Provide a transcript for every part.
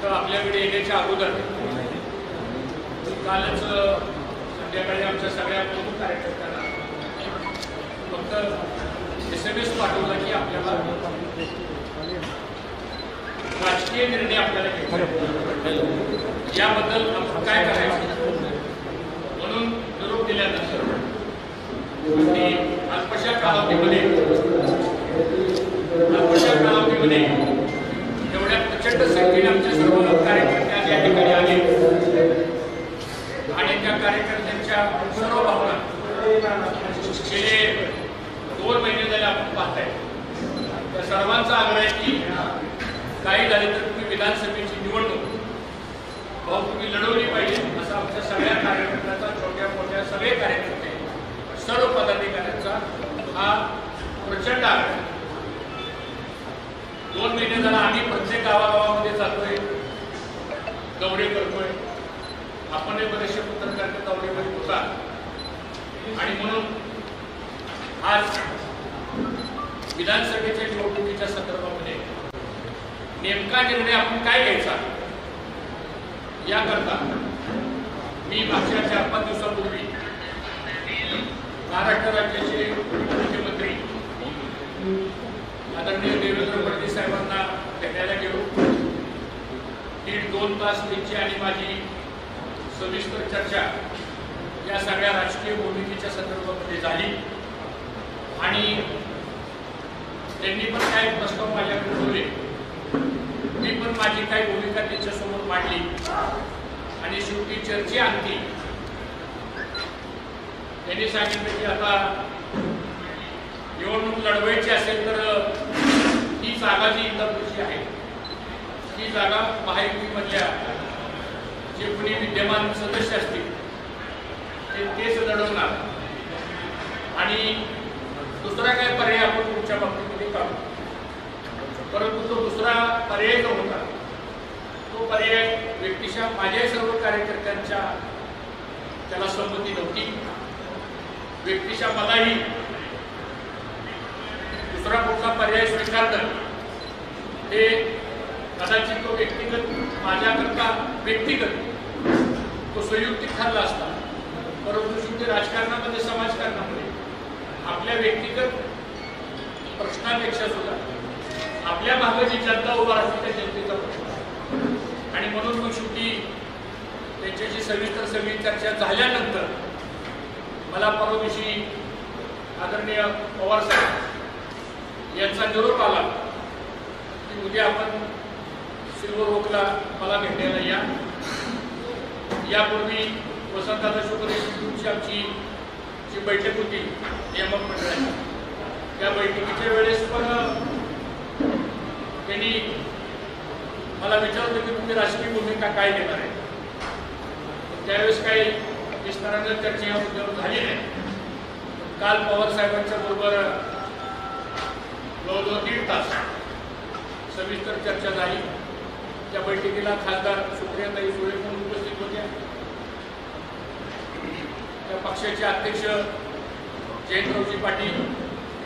इथं आपल्याकडे येण्याच्या अगोदर कालच संध्याकाळी आमच्या सगळ्या प्रमुख कार्यकर्त्यांना फक्त SMS पाठवला की आपल्याला राजकीय निर्णय आपल्याला घ्यायचे, याबद्दल आपण काय करायचं म्हणून निरोप दिल्यानंतर अल्पशा कालावधीमध्ये एवढ्या प्रचंड संख्येने आमचे सर्व कार्यकर्ते आज या ठिकाणी आले आणि त्या कार्यकर्त्यांच्या सर्व भावना गेले 2 महिने झाले आपण पाहताय. त्या सर्वांचा आग्रह आहे की काही झाले तर तुम्ही विधानसभेची निवडणूक तुम्ही लढवली पाहिजे, असा आमच्या सगळ्या कार्यकर्त्यांचा, छोट्या मोठ्या सगळे कार्यकर्ते, सर्व पदाधिकाऱ्यांचा हा प्रचंड आग्रह. 2 महिने झाला आम्ही प्रत्येक गावागावामध्ये जातोय, दौरे करतोय. आपणही बरेचसे पत्रकार दौऱ्यामध्ये होता आणि म्हणून आज विधानसभेच्या निवडणुकीच्या संदर्भामध्ये नेमका निर्णय आपण काय घ्यायचा याकरता मी मागच्या 4-5 दिवसापूर्वी महाराष्ट्र राज्याचे मुख्यमंत्री आदरणीय देवेंद्र फडणवीस साहेबांना भेटायला गेलो. 1.5-2 तास त्यांची आणि माझी सविस्तर चर्चा या सगळ्या राजकीय भूमिकेच्या संदर्भामध्ये झाली आणि त्यांनी पण काही प्रस्ताव माझ्याकडे ठेवले. मी पण माझी काही भूमिका त्यांच्यासमोर मांडली आणि शेवटी चर्चेअंती त्यांनी सांगितलं की आता निवडणूक लढवायची असेल तर ही जागा जी इंदापूरची आहे ती जागा महायुतीमधल्या जे कोणी विद्यमान सदस्य असतील तेच लढवणार आणि दुसरा काय पर्याय आपण तुमच्या बाबतीमध्ये काढू. परंतु तो दुसरा पर्याय जो होता तो पर्याय व्यक्तिशः माझ्या सर्व कार्यकर्त्यांच्या त्याला संमती नव्हती. व्यक्तिशः मलाही दुसरा कुठला पर्याय स्वीकारणं हे कदाचित तो व्यक्तिगत माझ्याकरता व्यक्तिगत तो संयुक्तिक ठरला असता, परंतु शेवटी राजकारणामध्ये समाजकारणामध्ये आपल्या व्यक्तिगत प्रश्नापेक्षा सुद्धा आपल्या मागे जी जनता उभा राहते त्या जनतेचा प्रश्न आणि म्हणून मग शेवटी त्यांच्याशी सविस्तर सगळी चर्चा झाल्यानंतर मला परवा दिवशी आदरणीय पवार साहेब यांचा निरोप आला की उद्या आपण सिल्वर ओकला मला भेटायला या. यापूर्वी वसंतदादा शुक्रे यांची आमची जी बैठक होती नियामक मंडळाची, त्या बैठकीच्या वेळेस पण त्यांनी मला विचारलं की तुम्ही राजकीय भूमिका काय घेणार आहे. त्यावेळेस काही विस्तारानं चर्चा या मुद्द्यावर झाली नाही. काल पवार साहेबांच्या बरोबर जवळजवळ 1.5 तास सविस्तर चर्चा झाली. त्या बैठकीला खासदार सुप्रियाताई सुळे पण उपस्थित होत्या. त्या पक्षाचे अध्यक्ष जयंतरावजी पाटील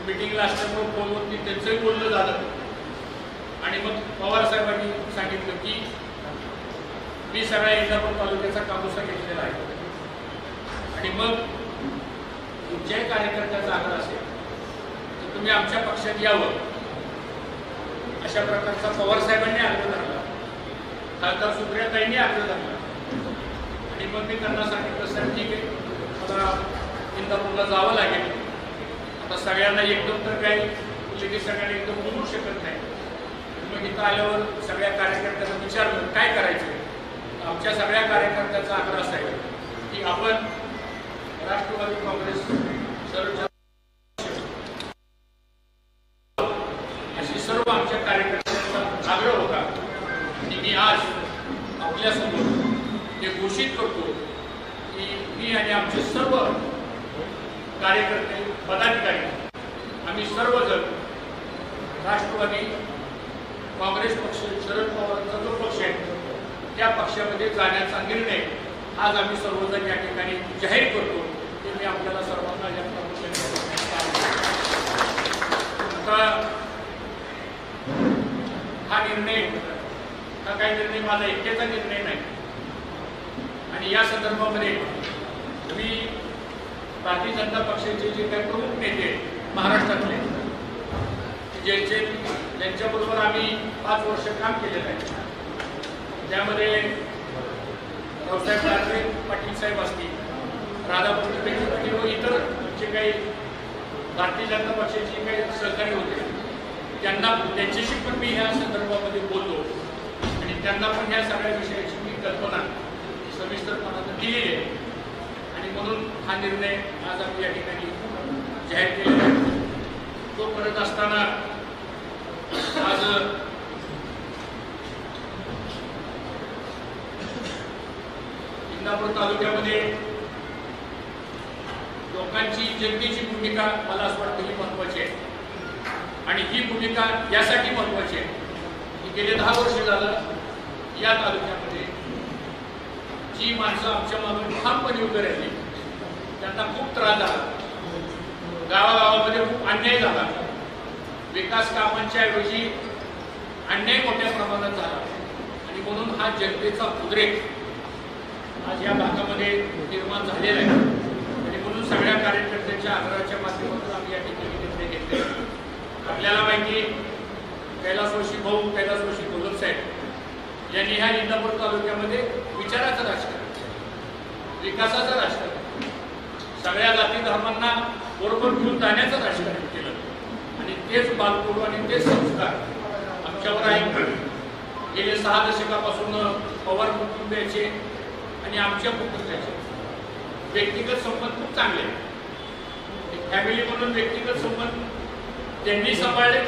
मिटिंगला असल्यामुळे फोनवरती त्यांचंही बोलणं झालं आणि मग पवार साहेबांनी सांगितलं की मी सगळ्या इंदापूर तालुक्याचा कामोसा घेतलेला आहे आणि मग तुमच्याही कार्यकर्त्याचा आग्रह असेल तर तुम्ही आमच्या पक्षात यावं, अशा प्रकारचा पवार साहेबांनी आग्रह धरला, खासदार सुप्रियाताईंनी आग्रह धरला आणि मग मी त्यांना सांगितलं सर ठीक आहे, मला इंदापूरला जावं लागेल. आता सगळ्यांना एकदम तर काही लगेच सगळ्यांना एकदम बोलू शकत नाही. मग इथं आल्यावर सगळ्या कार्यकर्त्यांना विचारलं काय करायचं. आमच्या सगळ्या कार्यकर्त्यांचा आग्रह असा आहे की आपण राष्ट्रवादी काँग्रेस शरद अशी सर्व आमच्या कार्यकर्त्यांचा आग्रह होता आणि मी आज आपल्यासमोर हे घोषित करतो की मी आणि आमचे सर्व कार्यकर्ते पदाधिकारी आम्ही सर्वजण राष्ट्रवादी काँग्रेस पक्ष शरद पवारांचा जो पक्ष आहे त्या पक्षामध्ये जाण्याचा निर्णय आज आम्ही सर्वजण या ठिकाणी जाहीर करतो. ते मी आपल्याला सर्वांना या हा निर्णय हा काही निर्णय माझा एकट्याचा निर्णय नाही आणि या संदर्भामध्ये मी भारतीय जनता पक्षाचे जे काही प्रमुख नेते महाराष्ट्रातले ज्यांच्याबरोबर आम्ही 5 वर्ष काम केलेलं आहे त्यामध्ये रावसाहेब दानवे पाटील साहेब असतील, राधाकृष्ण विखे पाटील व इतर जे काही भारतीय जनता पक्षाचे काही सहकारी होते त्यांच्याशी पण मी ह्या संदर्भामध्ये बोललो आणि त्यांना पण ह्या सगळ्या विषयाची मी कल्पना सविस्तरपणाने दिलेली आहे आणि म्हणून हा निर्णय आज आम्ही या ठिकाणी जाहीर केलेला आहे. तो करत असताना आज इंदापूर तालुक्यामध्ये लोकांची जनतेची भूमिका मला असं वाटतं ही महत्वाची आहे आणि ही भूमिका यासाठी महत्वाची आहे की गेले 10 वर्ष झालं या तालुक्यामध्ये जी माणसं आमच्या मागून ठामपणे उभे राहिली त्यांना खूप त्रास झाला, गावागावामध्ये खूप अन्याय झाला, विकास कामांच्या ऐवजी अन्याय मोठ्या प्रमाणात झाला आणि म्हणून हा जनतेचा उद्रेक आज या भागामध्ये निर्माण झालेला आहे आणि म्हणून सगळ्या कार्यकर्त्यांच्या आग्रहाच्या माध्यमातून आम्ही या ठिकाणी निर्णय घेतले. आपल्याला माहिती कैलासवासी गोलप साहेब यांनी ह्या इंदापूर तालुक्यामध्ये विचाराचं राजकारण, विकासाचं राजकारण, सगळ्या जाती धर्मांना बरोबर घेऊन जाण्याचं राजकारण केलं आणि तेच बालपूर्व आणि तेच संस्कार आमच्यावर आहे. गेले 6 दशकापासून पवार कुटुंबियाचे आणि आमच्या कुटुंबाचे व्यक्तिगत संबंध खूप चांगले आहेत. फॅमिली म्हणून व्यक्तिगत संबंध त्यांनी सांभाळले,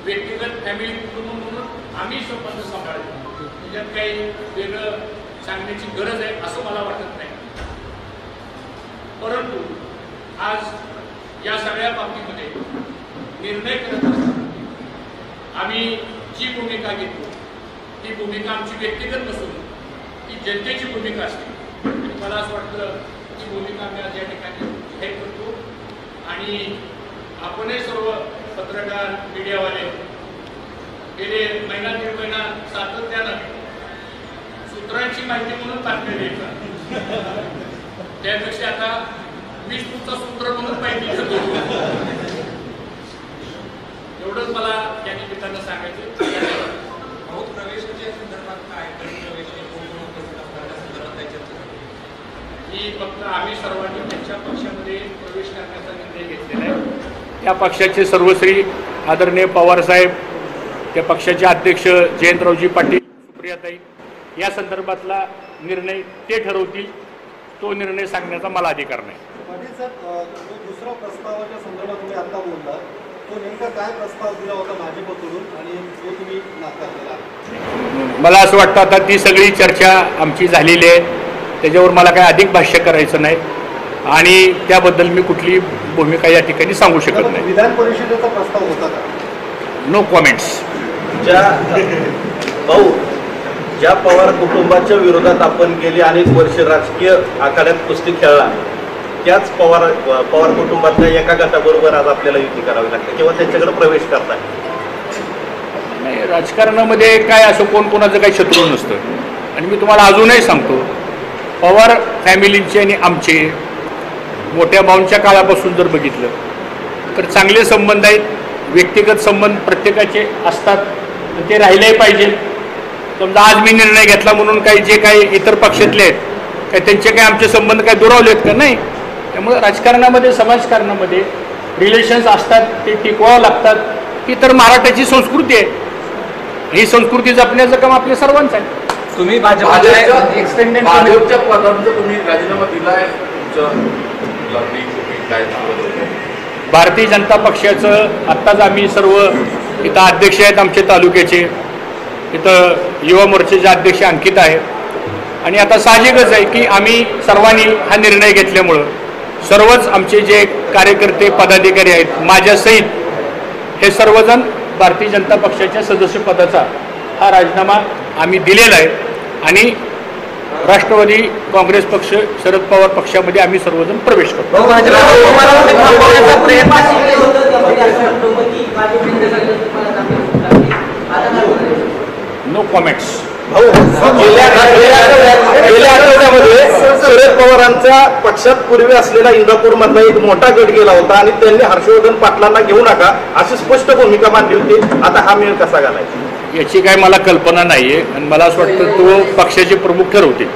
व्यक्तिगत फॅमिली कुटुंब म्हणून आम्ही संबंध सांभाळले. त्याच्यात काही वेगळं सांगण्याची गरज आहे असं मला वाटत नाही. परंतु आज या सगळ्या बाबतीमध्ये निर्णय करत असताना आम्ही जी भूमिका घेतो ती भूमिका आमची व्यक्तिगत नसून ती जनतेची भूमिका असते आणि मला असं वाटतं ती भूमिका आम्ही आज या ठिकाणी जाहीर करतो आणि आपणही सर्व पत्रकार मीडियावाले गेले महिना 1.5 महिना सातत्यानं सूत्रांची माहिती म्हणून बातम्या द्यायचा त्यापेक्षा आता मीच तुमचा सूत्र म्हणून माहिती घेतो एवढंच मला या निमित्तानं सांगायचं. प्रवेशाच्या संदर्भात काय प्रवेश ही फक्त आम्ही सर्वांनी त्यांच्या पक्षामध्ये प्रवेश करण्याचा निर्णय घेतलेला आहे. त्या पक्षाचे सर्वश्री आदरणीय पवारसाहेब, त्या पक्षाचे अध्यक्ष जयंतरावजी पाटील, सुप्रियाताई या संदर्भातला निर्णय ते ठरवतील. तो निर्णय सांगण्याचा मला अधिकार नाही. पाटील साहेब, दुसरा प्रस्तावाच्या संदर्भात तुम्ही आता बोलला तो नेमका काय प्रस्ताव दिला होता भाजपकडून आणि तो तुम्ही नाकारलेला? मला असं वाटतं आता ती सगळी चर्चा आमची झालेली आहे, त्याच्यावर मला काय अधिक भाष्य करायचं नाही आणि त्याबद्दल मी कुठली भूमिका या ठिकाणी सांगू शकत नाही. विधान परिषदेचा प्रस्ताव होता का? No comments. ज्या पवार कुटुंबाच्या विरोधात आपण गेली अनेक वर्ष राजकीय आखाड्यात कुस्ती खेळला त्याच पवार कुटुंबातल्या एका गटाबरोबर आज आपल्याला युती करावी लागते किंवा त्यांच्याकडे प्रवेश करताय. नाही, राजकारणामध्ये काय असं कोण कोणाचं काही शत्रू नसतं आणि मी तुम्हाला अजूनही सांगतो पवार फॅमिलीचे आणि आमचे मोठ्या भाऊंच्या काळापासून जर बघितलं तर चांगले संबंध आहेत. व्यक्तिगत संबंध प्रत्येकाचे असतात, ते राहिलेही पाहिजे. समजा आज मी निर्णय घेतला म्हणून काही जे काही इतर पक्षातले आहेत काय त्यांचे काही आमचे संबंध काय दुरावलेत का? नाही. त्यामुळे राजकारणामध्ये समाजकारणामध्ये रिलेशन्स असतात, ते टिकवावं लागतात. ही तर महाराष्ट्राची संस्कृती आहे. ही संस्कृती जपण्याचं काम आपल्या सर्वांचं आहे. तुम्ही भाजपच्या पदांचा तुम्ही राजीनामा दिलाय, भारतीय जनता पक्षाचं आत्ताच आम्ही सर्व इथं अध्यक्ष आहेत आमचे तालुक्याचे, इथं युवा मोर्चाचे अध्यक्ष अंकित आहे आणि आता साहजिकच आहे की आम्ही सर्वांनी हा निर्णय घेतल्यामुळं सर्वच आमचे जे कार्यकर्ते पदाधिकारी आहेत माझ्यासहित हे सर्वजण भारतीय जनता पक्षाच्या सदस्यपदाचा हा राजीनामा आम्ही दिलेला आहे आणि राष्ट्रवादी काँग्रेस पक्ष शरद पवार पक्षामध्ये आम्ही सर्वजण प्रवेश करतो. No comments. भाऊ, गेल्या आठवड्यामध्ये शरद पवारांच्या पक्षात पूर्वी असलेला इंदापूर मधला एक मोठा गट गेला होता आणि त्यांनी हर्षवर्धन पाटलांना घेऊ नका अशी स्पष्ट भूमिका मांडली होती. आता हा मेळ कसा घालायचा याची काय मला कल्पना नाहीये आणि मला असं वाटतं तो पक्षाचे प्रमुख ठरवतील.